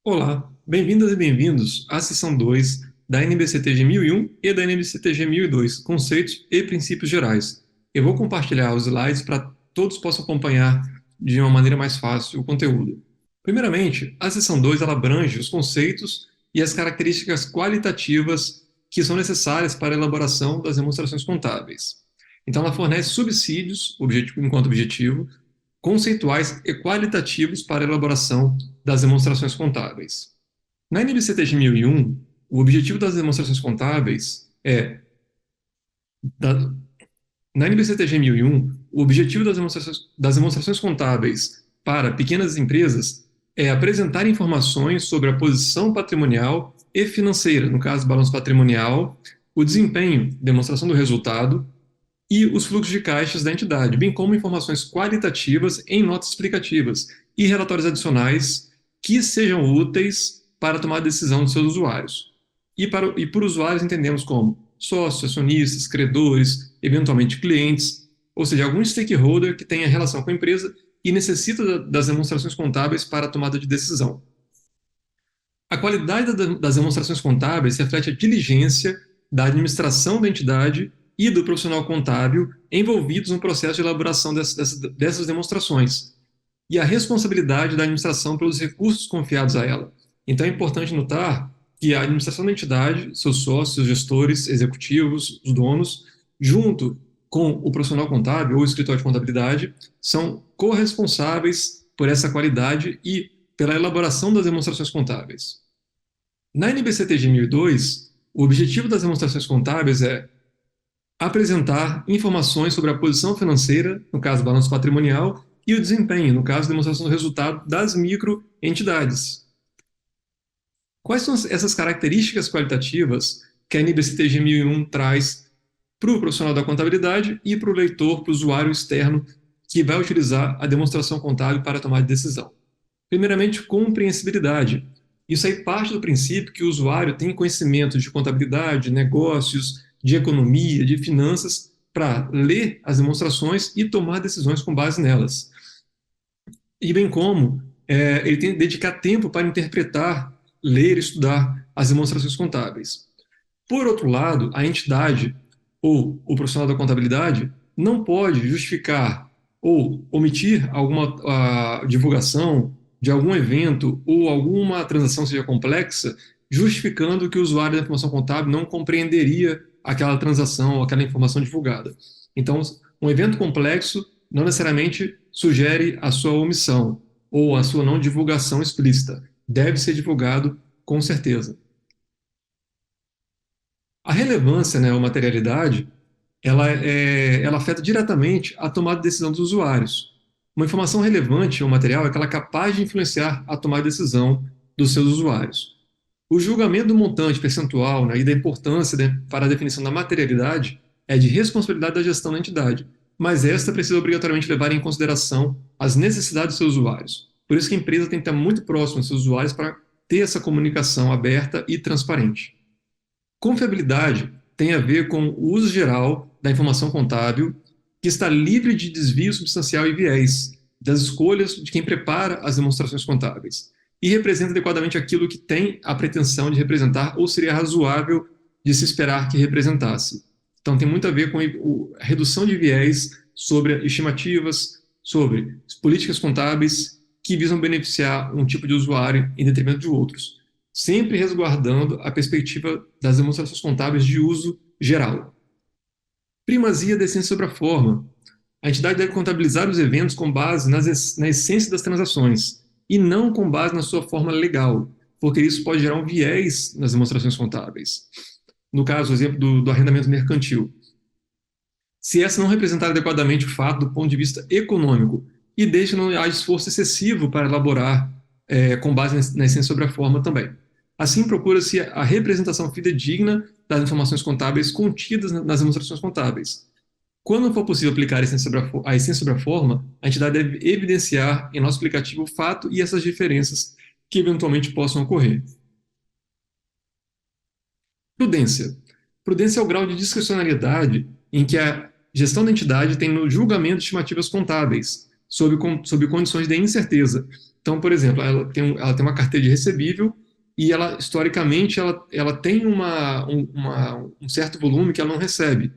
Olá, bem-vindas e bem-vindos à sessão 2 da NBCTG 1001 e da NBCTG 1002, Conceitos e Princípios Gerais. Eu vou compartilhar os slides para todos possam acompanhar de uma maneira mais fácil o conteúdo. Primeiramente, a sessão 2 ela abrange os conceitos e as características qualitativas que são necessárias para a elaboração das demonstrações contábeis. Então, ela fornece subsídios, enquanto objetivo, conceituais e qualitativos para a elaboração das demonstrações contábeis. Na NBCTG 1001, o objetivo das demonstrações contábeis é... Na NBCTG 1001, o objetivo das demonstrações contábeis para pequenas empresas é apresentar informações sobre a posição patrimonial e financeira, no caso, balanço patrimonial, o desempenho, demonstração do resultado, e os fluxos de caixas da entidade, bem como informações qualitativas em notas explicativas e relatórios adicionais que sejam úteis para tomar a decisão dos seus usuários. E por usuários entendemos como sócios, acionistas, credores, eventualmente clientes, ou seja, algum stakeholder que tenha relação com a empresa e necessita das demonstrações contábeis para a tomada de decisão. A qualidade das demonstrações contábeis reflete a diligência da administração da entidade e do profissional contábil envolvidos no processo de elaboração dessas demonstrações, e a responsabilidade da administração pelos recursos confiados a ela. Então é importante notar que a administração da entidade, seus sócios, gestores, executivos, os donos, junto com o profissional contábil ou o escritório de contabilidade, são corresponsáveis por essa qualidade e pela elaboração das demonstrações contábeis. Na NBCTG 1002, o objetivo das demonstrações contábeis é apresentar informações sobre a posição financeira, no caso, balanço patrimonial, e o desempenho, no caso, demonstração do resultado das microentidades. Quais são essas características qualitativas que a NBCTG 1001 traz para o profissional da contabilidade e para o leitor, para o usuário externo que vai utilizar a demonstração contábil para tomar decisão? Primeiramente, compreensibilidade. Isso aí parte do princípio que o usuário tem conhecimento de contabilidade, negócios, de economia, de finanças, para ler as demonstrações e tomar decisões com base nelas. E bem como ele tem que dedicar tempo para interpretar, ler e estudar as demonstrações contábeis. Por outro lado, a entidade ou o profissional da contabilidade não pode justificar ou omitir alguma divulgação de algum evento ou alguma transação seja complexa, justificando que o usuário da informação contábil não compreenderia aquela transação, aquela informação divulgada. Então, um evento complexo não necessariamente sugere a sua omissão ou a sua não divulgação explícita. Deve ser divulgado com certeza. A relevância, né, ou materialidade, ela afeta diretamente a tomada de decisão dos usuários. Uma informação relevante ou material é aquela capaz de influenciar a tomada de decisão dos seus usuários. O julgamento do montante percentual, né, e da importância para a definição da materialidade é de responsabilidade da gestão da entidade, mas esta precisa obrigatoriamente levar em consideração as necessidades dos seus usuários. Por isso que a empresa tem que estar muito próxima dos seus usuários para ter essa comunicação aberta e transparente. Confiabilidade tem a ver com o uso geral da informação contábil, que está livre de desvio substancial e viés das escolhas de quem prepara as demonstrações contábeis, e representa adequadamente aquilo que tem a pretensão de representar ou seria razoável de se esperar que representasse. Então tem muito a ver com a redução de viés sobre estimativas, sobre políticas contábeis que visam beneficiar um tipo de usuário em detrimento de outros, sempre resguardando a perspectiva das demonstrações contábeis de uso geral. Primazia da essência sobre a forma. A entidade deve contabilizar os eventos com base na essência das transações, e não com base na sua forma legal, porque isso pode gerar um viés nas demonstrações contábeis. No caso, o exemplo do arrendamento mercantil. Se essa não representar adequadamente o fato do ponto de vista econômico e desde não haja esforço excessivo para elaborar com base na essência sobre a forma também. Assim, procura-se a representação fidedigna das informações contábeis contidas nas demonstrações contábeis. Quando for possível aplicar a essência sobre a forma, a entidade deve evidenciar em nosso aplicativo o fato e essas diferenças que eventualmente possam ocorrer. Prudência. Prudência é o grau de discricionariedade em que a gestão da entidade tem no julgamento de estimativas contábeis, sob condições de incerteza, Então, por exemplo, ela tem uma carteira de recebível e ela, historicamente, ela tem um certo volume que ela não recebe.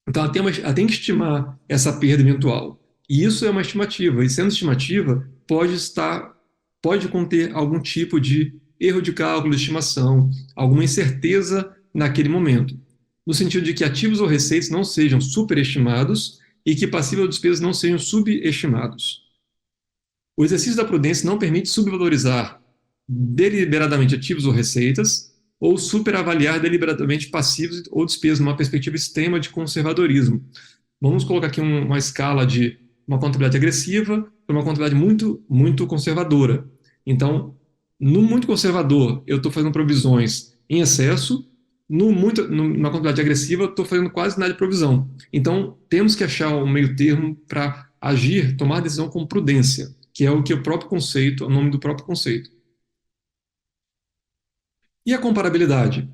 Então, ela tem que estimar essa perda eventual. E isso é uma estimativa. E sendo estimativa, pode conter algum tipo de erro de cálculo, de estimação, alguma incerteza naquele momento. No sentido de que ativos ou receitas não sejam superestimados e que passivos ou despesas não sejam subestimados. O exercício da prudência não permite subvalorizar deliberadamente ativos ou receitas, ou superavaliar deliberadamente passivos ou despesas numa perspectiva extrema de conservadorismo. Vamos colocar aqui uma escala de uma contabilidade agressiva para uma contabilidade muito, muito conservadora. Então, no muito conservador, eu estou fazendo provisões em excesso, numa contabilidade agressiva, eu estou fazendo quase nada de provisão. Então, temos que achar um meio termo para agir, tomar decisão com prudência, que é o que o próprio conceito, o nome do próprio conceito. E a comparabilidade?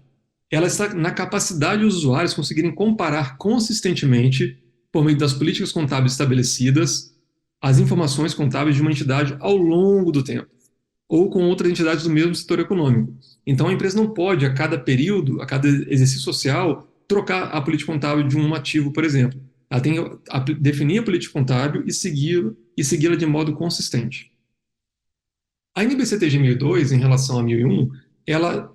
Ela está na capacidade dos usuários conseguirem comparar consistentemente, por meio das políticas contábeis estabelecidas, as informações contábeis de uma entidade ao longo do tempo, ou com outras entidades do mesmo setor econômico. Então, a empresa não pode, a cada período, a cada exercício social, trocar a política contábil de um ativo, por exemplo. Ela tem que definir a política contábil e segui-la de modo consistente. A NBCTG 1002, em relação a 1001, ela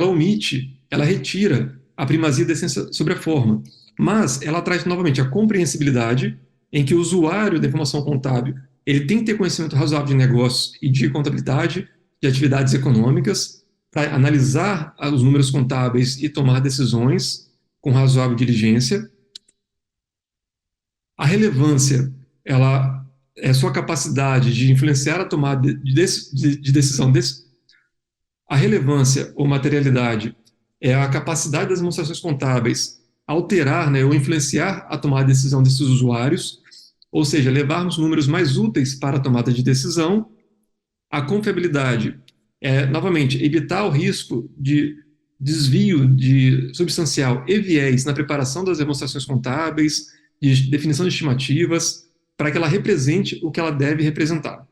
omite, ela retira a primazia da essência sobre a forma, mas ela traz novamente a compreensibilidade, em que o usuário da informação contábil ele tem que ter conhecimento razoável de negócios e de contabilidade, de atividades econômicas, para analisar os números contábeis e tomar decisões com razoável diligência. A relevância, ela é sua capacidade de influenciar a tomada de decisão. A relevância ou materialidade é a capacidade das demonstrações contábeis alterar, né, ou influenciar a tomada de decisão desses usuários, ou seja, levarmos números mais úteis para a tomada de decisão. A confiabilidade é, novamente, evitar o risco de desvio substancial e viés na preparação das demonstrações contábeis, de definição de estimativas, para que ela represente o que ela deve representar.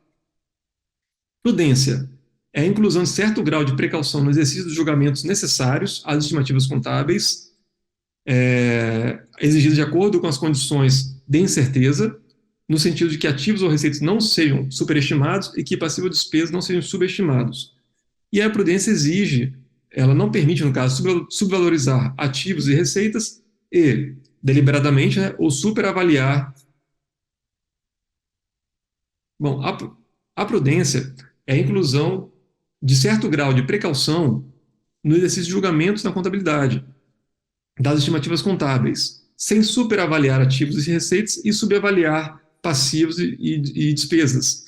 Prudência é a inclusão de certo grau de precaução no exercício dos julgamentos necessários às estimativas contábeis, exigidas de acordo com as condições de incerteza, no sentido de que ativos ou receitas não sejam superestimados e que passivos ou despesas não sejam subestimados. E a prudência exige, ela não permite, no caso, subvalorizar ativos e receitas e, deliberadamente, né, ou superavaliar. Bom, a prudência é a inclusão de certo grau de precaução no exercício de julgamentos na contabilidade, das estimativas contábeis, sem superavaliar ativos e receitas e subavaliar passivos e despesas.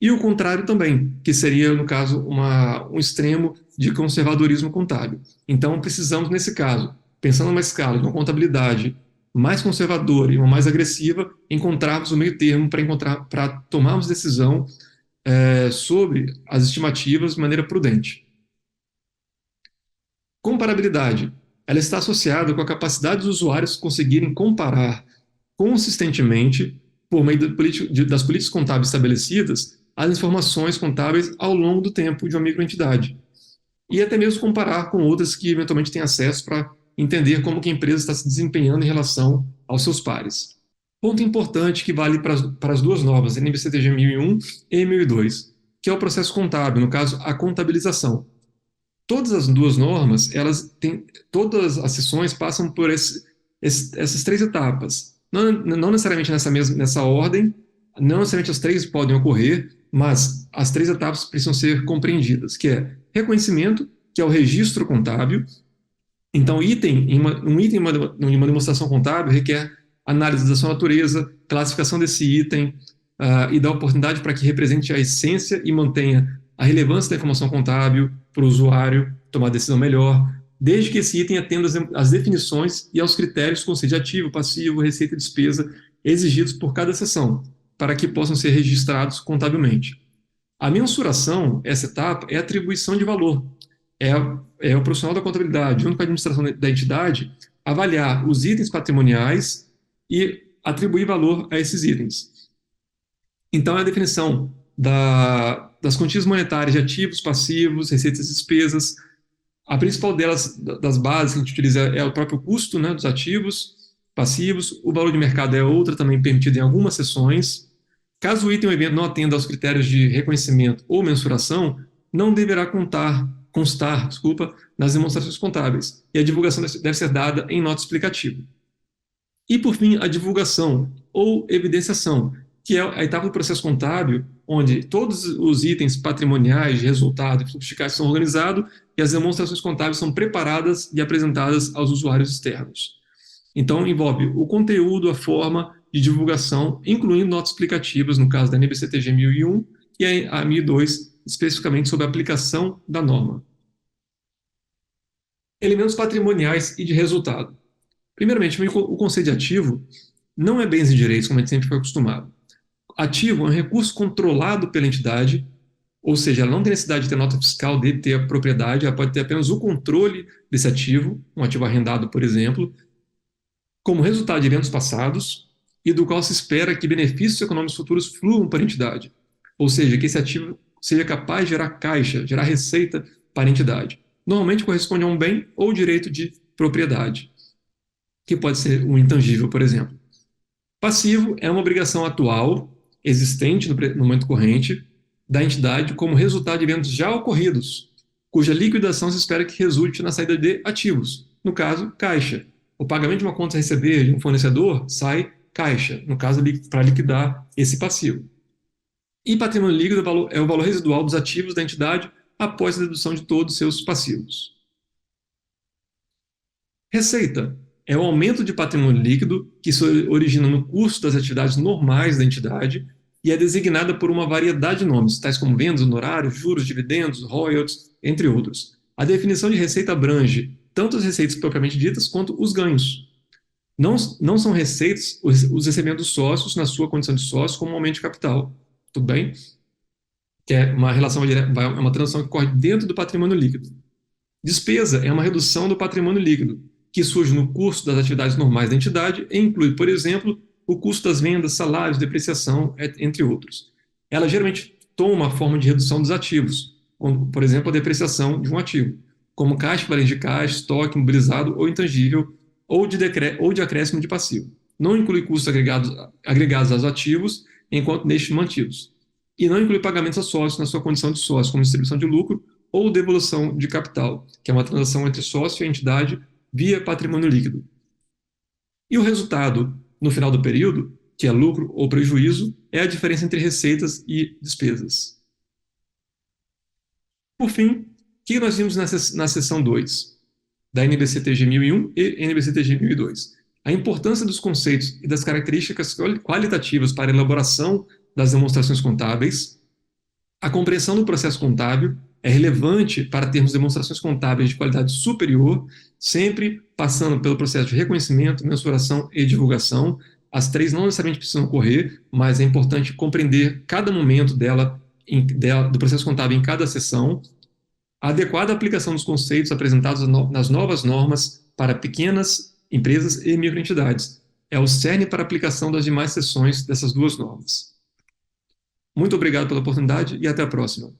E o contrário também, que seria, no caso, um extremo de conservadorismo contábil. Então, precisamos, nesse caso, pensando numa escala de uma contabilidade mais conservadora e uma mais agressiva, encontrarmos o meio termo para tomarmos decisão sobre as estimativas de maneira prudente. Comparabilidade. Ela está associada com a capacidade dos usuários conseguirem comparar consistentemente, por meio das políticas contábeis estabelecidas, as informações contábeis ao longo do tempo de uma microentidade. E até mesmo comparar com outras que eventualmente têm acesso para entender como que a empresa está se desempenhando em relação aos seus pares. Ponto importante que vale para as duas normas, NBCTG 1001 e 1002, que é o processo contábil, no caso, a contabilização. Todas as duas normas, todas as sessões passam por essas três etapas. Não necessariamente nessa ordem, não necessariamente as três podem ocorrer, mas as três etapas precisam ser compreendidas, que é reconhecimento, que é o registro contábil. Então, um item em uma demonstração contábil requer análise da sua natureza, classificação desse item e da oportunidade para que represente a essência e mantenha a relevância da informação contábil para o usuário tomar decisão melhor, desde que esse item atenda às definições e aos critérios de ativo, passivo, receita e despesa exigidos por cada seção, para que possam ser registrados contabilmente. A mensuração, essa etapa, é a atribuição de valor. É o profissional da contabilidade, junto com a administração da entidade, avaliar os itens patrimoniais e atribuir valor a esses itens. Então, é a definição das quantias monetárias de ativos, passivos, receitas e despesas. A principal delas, das bases que a gente utiliza, é o próprio custo, né, dos ativos, passivos. O valor de mercado é outra, também permitida em algumas seções. Caso o item ou evento não atenda aos critérios de reconhecimento ou mensuração, não deverá constar, nas demonstrações contábeis, e a divulgação deve ser dada em nota explicativa. E, por fim, a divulgação ou evidenciação, que é a etapa do processo contábil, onde todos os itens patrimoniais, de resultado e fluxo de caixa são organizados e as demonstrações contábeis são preparadas e apresentadas aos usuários externos. Então, envolve o conteúdo, a forma de divulgação, incluindo notas explicativas, no caso da NBCTG 1001 e a 1002, especificamente sobre a aplicação da norma. Elementos patrimoniais e de resultado. Primeiramente, o conceito de ativo não é bens e direitos, como a gente sempre foi acostumado. Ativo é um recurso controlado pela entidade, ou seja, ela não tem necessidade de ter nota fiscal, de ter a propriedade, ela pode ter apenas o controle desse ativo, um ativo arrendado, por exemplo, como resultado de eventos passados e do qual se espera que benefícios econômicos futuros fluam para a entidade, ou seja, que esse ativo seja capaz de gerar caixa, gerar receita para a entidade. Normalmente corresponde a um bem ou direito de propriedade, que pode ser um intangível, por exemplo. Passivo é uma obrigação atual, existente no momento corrente, da entidade como resultado de eventos já ocorridos, cuja liquidação se espera que resulte na saída de ativos, no caso, caixa. O pagamento de uma conta a receber de um fornecedor sai caixa, no caso, para liquidar esse passivo. E patrimônio líquido é o valor residual dos ativos da entidade após a dedução de todos os seus passivos. Receita é o aumento de patrimônio líquido que se origina no custo das atividades normais da entidade e é designada por uma variedade de nomes, tais como vendas, honorários, juros, dividendos, royalties, entre outros. A definição de receita abrange tanto as receitas propriamente ditas quanto os ganhos. Não são receitas os recebimentos dos sócios na sua condição de sócio como aumento de capital. Tudo bem? Que é uma relação é uma transação que ocorre dentro do patrimônio líquido. Despesa é uma redução do patrimônio líquido, que surge no custo das atividades normais da entidade e inclui, por exemplo, o custo das vendas, salários, depreciação, entre outros. Ela geralmente toma a forma de redução dos ativos, como, por exemplo, a depreciação de um ativo, como caixa, equivalente de caixa, estoque, imobilizado ou intangível, ou de acréscimo de passivo. Não inclui custos agregados aos ativos, enquanto nestes mantidos. E não inclui pagamentos a sócios na sua condição de sócio, como distribuição de lucro ou devolução de capital, que é uma transação entre sócio e entidade via patrimônio líquido. E o resultado, no final do período, que é lucro ou prejuízo, é a diferença entre receitas e despesas. Por fim, o que nós vimos na seção 2, da NBCTG 1001 e NBCTG 1002? A importância dos conceitos e das características qualitativas para a elaboração das demonstrações contábeis. A compreensão do processo contábil é relevante para termos demonstrações contábeis de qualidade superior, sempre passando pelo processo de reconhecimento, mensuração e divulgação. As três não necessariamente precisam ocorrer, mas é importante compreender cada momento do processo contábil em cada sessão. A adequada aplicação dos conceitos apresentados nas novas normas para pequenas empresas e microentidades. É o cerne para a aplicação das demais seções dessas duas normas. Muito obrigado pela oportunidade e até a próxima.